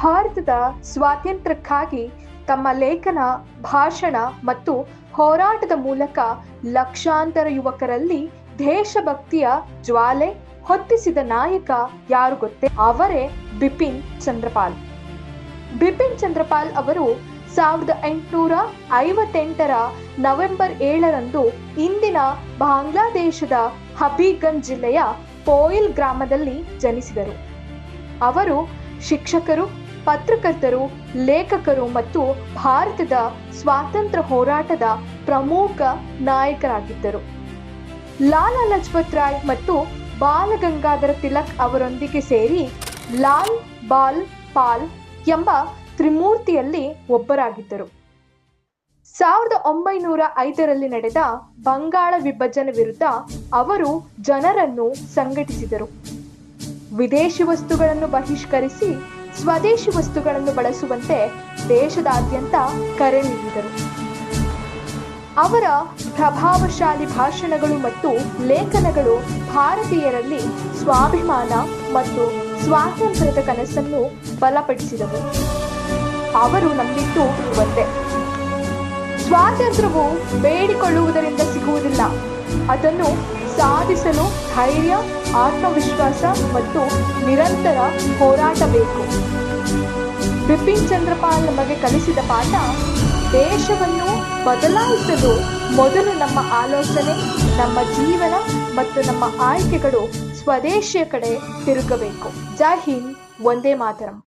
ಭಾರತದ ಸ್ವಾತಂತ್ರ್ಯಕ್ಕಾಗಿ ತಮ್ಮ ಲೇಖನ, ಭಾಷಣ ಮತ್ತು ಹೋರಾಟದ ಮೂಲಕ ಲಕ್ಷಾಂತರ ಯುವಕರಲ್ಲಿ ದೇಶಭಕ್ತಿಯ ಜ್ವಾಲೆ ಹೊತ್ತಿಸಿದ ನಾಯಕ ಯಾರು ಗೊತ್ತೇ? ಅವರೇ ಬಿಪಿನ್ ಚಂದ್ರಪಾಲ್. ಬಿಪಿನ್ ಚಂದ್ರಪಾಲ್ ಅವರು 1858 ನವೆಂಬರ್ 7 ಇಂದಿನ ಬಾಂಗ್ಲಾದೇಶದ ಹಬೀಬ್ಗಂಜ್ ಜಿಲ್ಲೆಯ ಪೋಯಿಲ್ ಗ್ರಾಮದಲ್ಲಿ ಜನಿಸಿದರು. ಅವರು ಶಿಕ್ಷಕರು, ಪತ್ರಕರ್ತರು, ಲೇಖಕರು ಮತ್ತು ಭಾರತದ ಸ್ವಾತಂತ್ರ್ಯ ಹೋರಾಟದ ಪ್ರಮುಖ ನಾಯಕರಾಗಿದ್ದರು. ಲಾಲಾ ಲಜಪತ್ ರಾಯ್ ಮತ್ತು ಬಾಲ ಗಂಗಾಧರ ತಿಲಕ್ ಅವರೊಂದಿಗೆ ಸೇರಿ ಲಾಲ್ ಬಾಲ್ ಪಾಲ್ ಎಂಬ ತ್ರಿಮೂರ್ತಿಯಲ್ಲಿ ಒಬ್ಬರಾಗಿದ್ದರು. 1905 ನಡೆದ ಬಂಗಾಳ ವಿಭಜನೆ ವಿರುದ್ಧ ಅವರು ಜನರನ್ನು ಸಂಘಟಿಸಿದರು. ವಿದೇಶಿ ವಸ್ತುಗಳನ್ನು ಬಹಿಷ್ಕರಿಸಿ ಸ್ವದೇಶಿ ವಸ್ತುಗಳನ್ನು ಬಳಸುವಂತೆ ದೇಶದಾದ್ಯಂತ ಕರೆ ನೀಡಿದರು. ಅವರ ಪ್ರಭಾವಶಾಲಿ ಭಾಷಣಗಳು ಮತ್ತು ಲೇಖನಗಳು ಭಾರತೀಯರಲ್ಲಿ ಸ್ವಾಭಿಮಾನ ಮತ್ತು ಸ್ವಾತಂತ್ರ್ಯದ ಕನಸನ್ನು ಬಲಪಡಿಸಿದವು. ಅವರು ನಂಬಿದ್ದು ಒಂದೇ: ಸ್ವಾತಂತ್ರ್ಯವು ಬೇಡಿಕೊಳ್ಳುವುದರಿಂದ ಸಿಗುವುದಿಲ್ಲ, ಅದನ್ನು ಸಾಧಿಸಲು ಧೈರ್ಯ, ಆತ್ಮವಿಶ್ವಾಸ ಮತ್ತು ನಿರಂತರ ಹೋರಾಟ ಬೇಕು. ಬಿಪಿನ್ ಚಂದ್ರಪಾಲ್ ನಮಗೆ ಕಲಿಸಿದ ಪಾಠ: ದೇಶವನ್ನು ಬದಲಾಯಿಸಲು ಮೊದಲು ನಮ್ಮ ಆಲೋಚನೆ, ನಮ್ಮ ಜೀವನ ಮತ್ತು ನಮ್ಮ ಆಯ್ಕೆಗಳು ಸ್ವದೇಶಿಯ ಕಡೆ ತಿರುಗಬೇಕು. ಜೈ ಹಿಂದ್, ವಂದೇ ಮಾತರಂ.